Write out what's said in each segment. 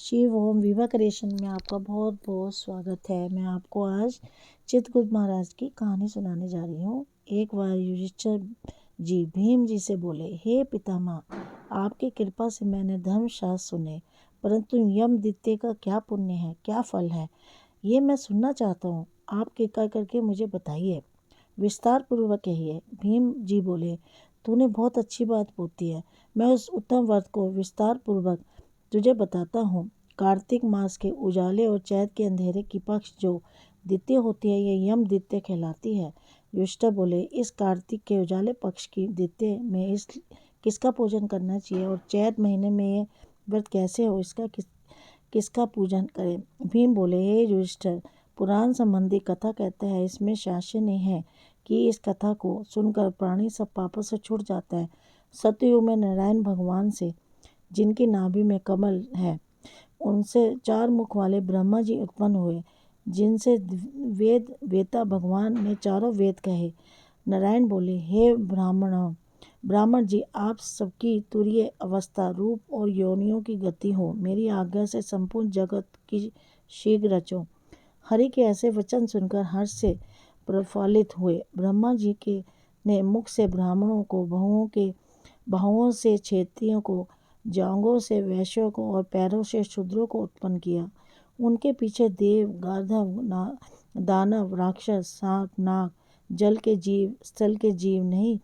शिव ओम विवा क्रिएशन में आपका बहुत बहुत स्वागत है। मैं आपको आज चित्रगुप्त महाराज की कहानी सुनाने जा रही हूँ। एक बार युधिष्ठिर जी भीम जी से बोले, हे पितामह, आपकी कृपा से मैंने धर्मशास्त्र सुने, परंतु यमदित्य का क्या पुण्य है, क्या फल है, ये मैं सुनना चाहता हूँ। आप कृपा करके मुझे बताइए, विस्तार पूर्वक कहिए। भीम जी बोले, तूने बहुत अच्छी बात पूछी है। मैं उस उत्तम व्रत को विस्तार पूर्वक तुझे बताता हूँ। कार्तिक मास के उजाले और चैत के अंधेरे की पक्ष जो द्वितीय होती है, ये यम द्वितीय कहलाती है। युधिष्ठिर बोले, इस कार्तिक के उजाले पक्ष की द्वितीय में इस किसका पूजन करना चाहिए, और चैत महीने में ये व्रत कैसे हो, इसका किसका पूजन करें। भीम बोले, हे युधिष्ठिर, पुराण संबंधी कथा कहता है, इसमें शास्त्र नहीं है कि इस कथा को सुनकर प्राणी सब पापों से छूट जाता है। सतयुग में नारायण भगवान से, जिनकी नाभि में कमल है, उनसे 4 मुख वाले ब्रह्मा जी उत्पन्न हुए, जिनसे वेद वेता भगवान ने चारों वेद कहे। नारायण बोले, हे ब्राह्मण जी, आप सबकी तुरीय अवस्था, रूप और योनियों की गति हो। मेरी आज्ञा से संपूर्ण जगत की शीघ्र रचो। हरि के ऐसे वचन सुनकर हर्ष से प्रफुल्लित हुए। ब्रह्मा जी के ने मुख से ब्राह्मणों को, बहुओं से क्षत्रियों को, जांघों से वैश्यों को और पैरों से शूद्रों को उत्पन्न किया। उनके पीछे देव, गांधर्व, दानव, राक्षस, सांप, नाग, जल के जीव, स्थल के जीव नहीं,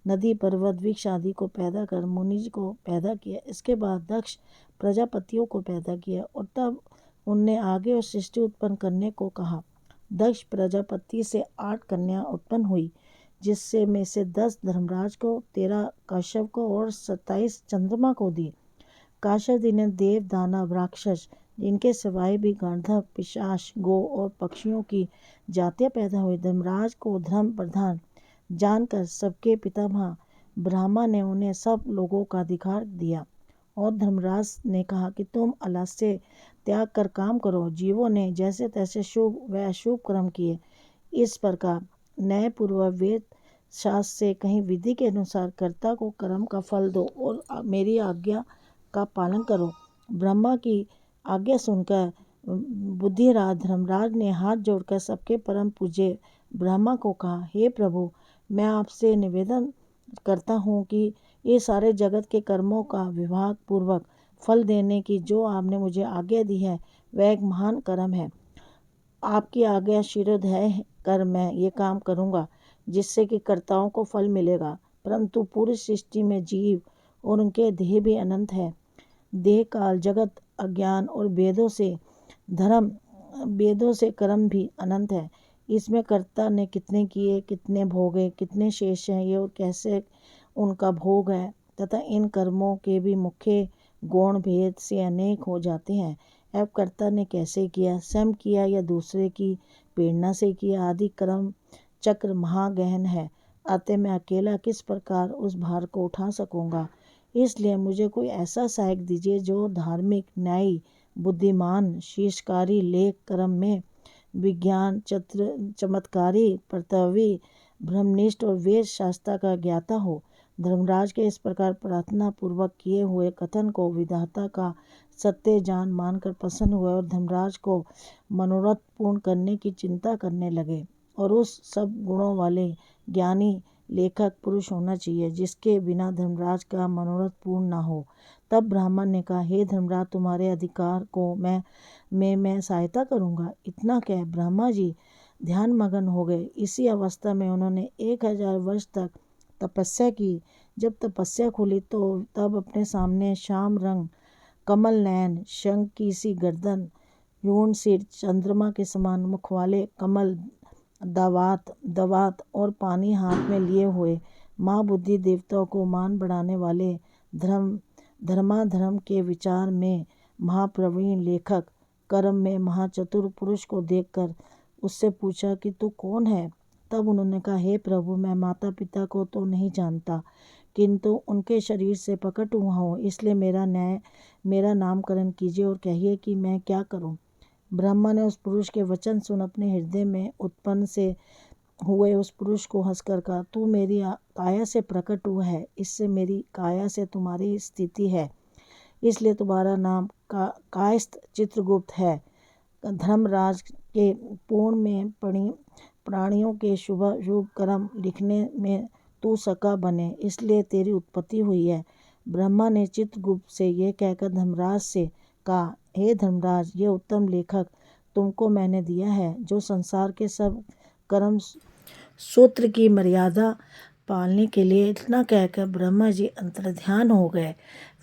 नदी, पर्वत, वृक्ष आदि को पैदा कर मुनि को पैदा किया। इसके बाद दक्ष प्रजापतियों को पैदा किया और तब उनने आगे और सृष्टि उत्पन्न करने को कहा। दक्ष प्रजापति से 8 कन्या उत्पन्न हुई, जिससे में से 10 धर्मराज को, 13 काश्यप को और 27 चंद्रमा को दी। काश्यप जी ने देव, दानव, राक्षस, इनके सिवाय भी गंधर्व, पिशाच, गो और पक्षियों की जातियां पैदा हुई। धर्मराज को धर्म प्रधान जानकर सबके पितामह ब्रह्मा ने उन्हें सब लोगों का अधिकार दिया, और धर्मराज ने कहा कि तुम आलस्य त्याग कर काम करो। जीवों ने जैसे तैसे शुभ व अशुभ कर्म किए। इस प्रकार न्यायपूर्वक वेद शास्त्र से कहीं विधि के अनुसार कर्ता को कर्म का फल दो और मेरी आज्ञा का पालन करो। ब्रह्मा की आज्ञा सुनकर बुद्धिराज धर्मराज ने हाथ जोड़कर सबके परम पूज्य ब्रह्मा को कहा, हे प्रभु, मैं आपसे निवेदन करता हूँ कि ये सारे जगत के कर्मों का विभाग पूर्वक फल देने की जो आपने मुझे आज्ञा दी है, वह एक महान कर्म है। आपकी आज्ञा शिरोधार्य कर मैं ये काम करूँगा, जिससे कि कर्ताओं को फल मिलेगा। परंतु पूरी सृष्टि में जीव और उनके देह भी अनंत है। देह काल, जगत, अज्ञान और वेदों से कर्म भी अनंत है। इसमें कर्ता ने कितने किए, कितने भोगे, कितने शेष हैं, ये और कैसे उनका भोग है, तथा इन कर्मों के भी मुख्य गौण भेद से अनेक हो जाते हैं। अब कर्ता ने कैसे किया, स्वयं किया या दूसरे की प्रेरणा से किया, आदि कर्म चक्र महागहन है। अतः मैं अकेला किस प्रकार उस भार को उठा सकूंगा। इसलिए मुझे कोई ऐसा सहायक दीजिए जो धार्मिक, न्यायी, बुद्धिमान, शीर्षकारी, लेख कर्म में विज्ञान, चमत्कारी, प्रत्यवी, ब्रह्मनिष्ठ और वेद शास्त्र का ज्ञाता हो। धर्मराज के इस प्रकार प्रार्थना पूर्वक किए हुए कथन को विधाता का सत्य जान मानकर प्रसन्न हुए और धर्मराज को मनोरथ पूर्ण करने की चिंता करने लगे। और उस सब गुणों वाले ज्ञानी लेखक पुरुष होना चाहिए, जिसके बिना धर्मराज का मनोरथ पूर्ण न हो। तब ब्राह्मण ने कहा, हे धर्मराज, तुम्हारे अधिकार को मैं सहायता करूँगा। इतना कह ब्रह्मा जी ध्यान मगन हो गए। इसी अवस्था में उन्होंने 1000 वर्ष तक तपस्या की। जब तपस्या खुली तो तब अपने सामने श्याम रंग, कमल नयन, शंख की सी गर्दन, यूं सिर, चंद्रमा के समान मुख वाले कमल दवात और पानी हाथ में लिए हुए, माँ बुद्धि देवताओं को मान बढ़ाने वाले, धर्माधर्म के विचार में महाप्रवीण, लेखक कर्म में महाचतुर पुरुष को देखकर उससे पूछा कि तू कौन है। तब उन्होंने कहा, हे प्रभु, मैं माता पिता को तो नहीं जानता, किंतु उनके शरीर से प्रकट हुआ हूँ, इसलिए मेरा नामकरण कीजिए और कहिए कि मैं क्या करूँ। ब्रह्मा ने उस पुरुष के वचन सुन अपने हृदय में उत्पन्न से हुए उस पुरुष को हंसकर कहा, तू मेरी काया से प्रकट हुआ है, इससे मेरी काया से तुम्हारी स्थिति है। इसलिए तुम्हारा नाम कायस्थ चित्रगुप्त है। धर्मराज के पूर्ण में प्राणियों के शुभ शुभ कर्म लिखने में तू सका बने, इसलिए तेरी उत्पत्ति हुई है। ब्रह्मा ने चित्रगुप्त से यह कहकर धर्मराज से कहा, हे धर्मराज, ये उत्तम लेखक तुमको मैंने दिया है, जो संसार के सब कर्म सूत्र की मर्यादा पालने के लिए। इतना कहकर ब्रह्मा जी अंतर्ध्यान हो गए।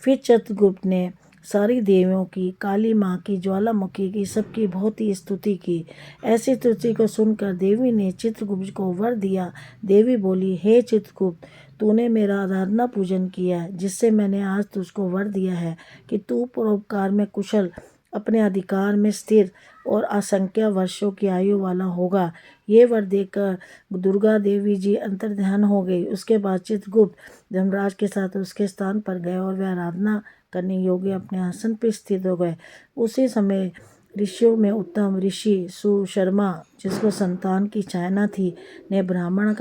फिर चित्रगुप्त ने सारी देवियों की, काली माँ की, ज्वालामुखी की, सबकी बहुत ही स्तुति की। ऐसी स्तुति को सुनकर देवी ने चित्रगुप्त को वर दिया। देवी बोली, हे चित्रगुप्त, तूने मेरा आराधना पूजन किया, जिससे मैंने आज तुझको वर दिया है कि तू परोपकार में कुशल, अपने अधिकार में स्थिर और असंख्य वर्षों की आयु वाला होगा। ये वर देकर दुर्गा देवी जी अंतर्ध्यान हो गई। उसके बाद चित्रगुप्त धर्मराज के साथ उसके स्थान पर गए और वे आराधना करने योग्य अपने आसन पर स्थित हो गए। उसी समय ऋषियों में उत्तम ऋषि सुशर्मा, जिसको संतान की चाहना थी, ने ब्राह्मण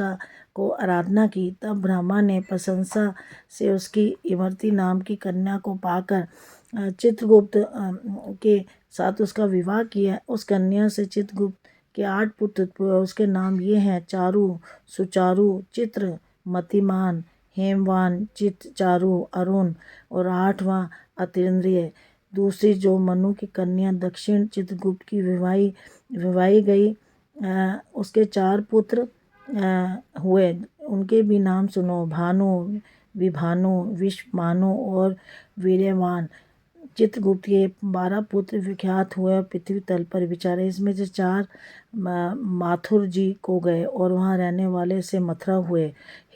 को आराधना की। तब ब्राह्मण ने प्रशंसा से उसकी इमरती नाम की कन्या को पाकर चित्रगुप्त के साथ उसका विवाह किया। उस कन्या से चित्रगुप्त के 8 पुत्र हुए। उसके नाम ये हैं, चारु, सुचारु, चित्र, मतिमान, हेमवान, चितचारु, अरुण और 8वां अतीन्द्रिय। दूसरी जो मनु की कन्या दक्षिण चित्रगुप्त की विवाही गई, उसके 4 पुत्र हुए। उनके भी नाम सुनो, भानु, विभानु, विश्वमानु और वीर्यवान। चित्रगुप्त के 12 पुत्र विख्यात हुए और पृथ्वी तल पर विचारे। इसमें से 4 माथुर जी को गए और वहाँ रहने वाले से मथुरा हुए।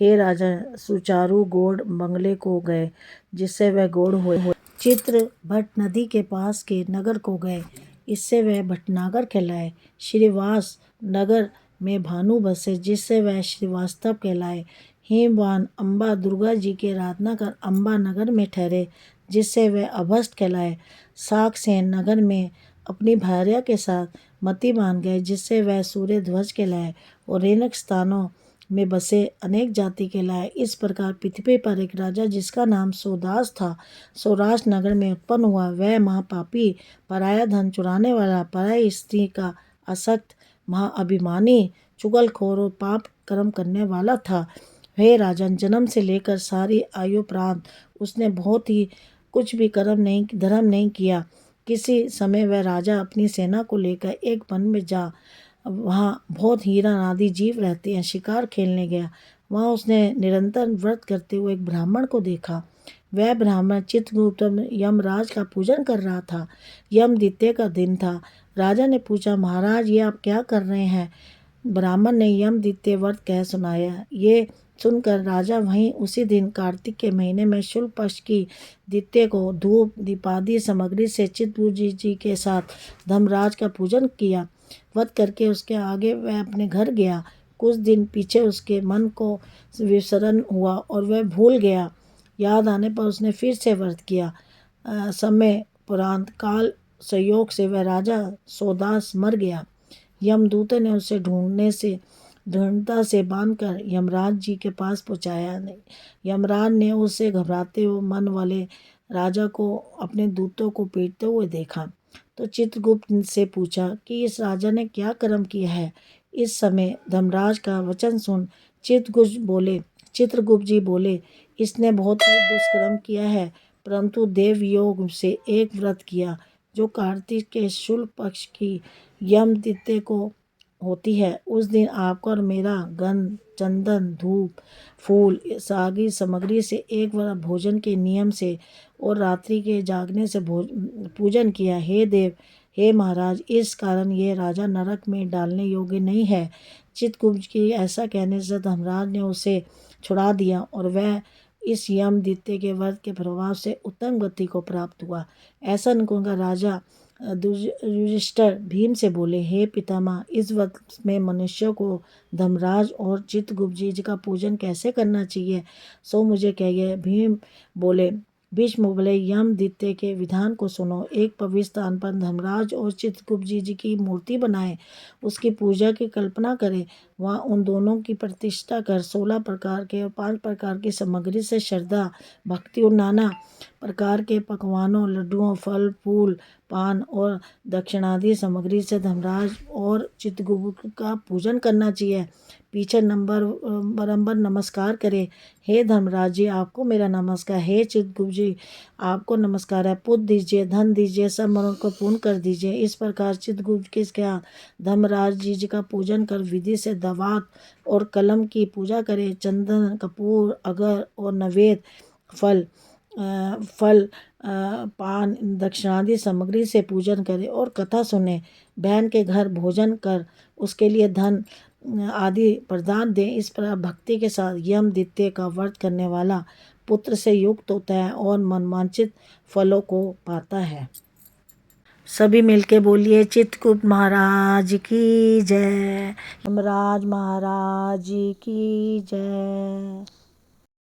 हे राजा, सुचारु गौड़ बंगले को गए, जिससे वह गौड़ हुए। चित्र भट्ट नदी के पास के नगर को गए, इससे वह भटनागर कहलाए। श्रीवास नगर में भानु बसे, जिससे वह श्रीवास्तव कहलाए। हेमवान अम्बा दुर्गा जी की आराधना कर अम्बा नगर में ठहरे, जिससे वह अभस्त कहलाए। साकसेन नगर में अपनी भार्या के साथ मति मान गए, जिससे वह सूर्य ध्वज कहलाए। और रेनक स्थानों में बसे अनेक जाति कहलाए। इस प्रकार पृथ्वी पर एक राजा, जिसका नाम सोदास था, सौराष्ट्र नगर में उत्पन्न हुआ। वह महापापी, पराया धन चुराने वाला, पराई स्त्री का आसक्त, महाअभिमानी, चुगलखोर और पाप कर्म करने वाला था। हे राजन, जन्म से लेकर सारी आयु प्रांत उसने बहुत ही कुछ भी धर्म नहीं किया। किसी समय वह राजा अपनी सेना को लेकर एक वन में जा, वहाँ बहुत हीरा आदि जीव रहते हैं, शिकार खेलने गया। वहाँ उसने निरंतर व्रत करते हुए एक ब्राह्मण को देखा। वह ब्राह्मण चित्रगुप्त यमराज का पूजन कर रहा था। यमद्वितीय का दिन था। राजा ने पूछा, महाराज, ये आप क्या कर रहे हैं? ब्राह्मण ने यमद्वितीय व्रत कह सुनाया। ये सुनकर राजा वहीं उसी दिन कार्तिक के महीने में शुक्ल पक्ष की द्वितीया को धूप दीपादि सामग्री से चित्रगुप्त जी के साथ धर्मराज का पूजन किया। व्रत करके उसके आगे वह अपने घर गया। कुछ दिन पीछे उसके मन को विसरण हुआ और वह भूल गया। याद आने पर उसने फिर से व्रत किया। समय पुरांत काल संयोग से वह राजा सोदास मर गया। यमदूतों ने उसे ढूंढता से बांधकर यमराज जी के पास पहुंचाया। यमराज ने उसे घबराते हुए मन वाले राजा को अपने दूतों को पीटते हुए देखा, तो चित्रगुप्त से पूछा कि इस राजा ने क्या कर्म किया है। इस समय धर्मराज का वचन सुन चित्रगुप्त जी बोले, इसने बहुत ही दुष्कर्म किया है, परंतु देवयोग से एक व्रत किया, जो कार्तिक के शुक्ल पक्ष की यमद्वितीया को होती है। उस दिन आपका और मेरा गंध, चंदन, धूप, फूल, सागी सामग्री से एक बार भोजन के नियम से और रात्रि के जागने से पूजन किया। हे देव, हे महाराज, इस कारण ये राजा नरक में डालने योग्य नहीं है। चित्रगुप्त के ऐसा कहने से धर्मराज ने उसे छुड़ा दिया और वह इस यमद्वितीया के व्रत के प्रभाव से उत्तम गति को प्राप्त हुआ। ऐसा उनका राजा युधिष्ठिर भीम से बोले, हे पितामह, इस वक्त में मनुष्यों को धर्मराज और चित्रगुप्त जी का पूजन कैसे करना चाहिए, सो मुझे कहिए। भीम बोले, भीष्म बोले, यमदित्य के विधान को सुनो। एक पवित्र स्थान पर धर्मराज और चित्रगुप्त जी की मूर्ति बनाए, उसकी पूजा की कल्पना करे। वहाँ उन दोनों की प्रतिष्ठा कर 16 प्रकार के और 5 प्रकार की सामग्री से श्रद्धा भक्ति और नाना प्रकार के पकवानों, लड्डुओं, फल फूल, पान और दक्षिणादि सामग्री से धर्मराज और चित्रगुप्त का पूजन करना चाहिए। पीछे बराबर नमस्कार करे। हे धर्मराज जी, आपको मेरा नमस्कार। हे चित्रगुप्त जी, आपको नमस्कार है। पुत्र दीजिए, धन दीजिए, सब मनों को पूर्ण कर दीजिए। इस प्रकार चित्रगुप्त के क्या धर्मराज जी का पूजन कर विधि से दवात और कलम की पूजा करे। चंदन, कपूर, अगर और नवेद फल पान दक्षिणादि सामग्री से पूजन करे और कथा सुने। बहन के घर भोजन कर उसके लिए धन आदि प्रदान दे। इस प्रकार भक्ति के साथ यमदित्य का व्रत करने वाला पुत्र से युक्त होता है और मनवांछित फलों को पाता है। सभी मिलके बोलिए, चित्रगुप्त महाराज की जय। यमराज महाराज की जय।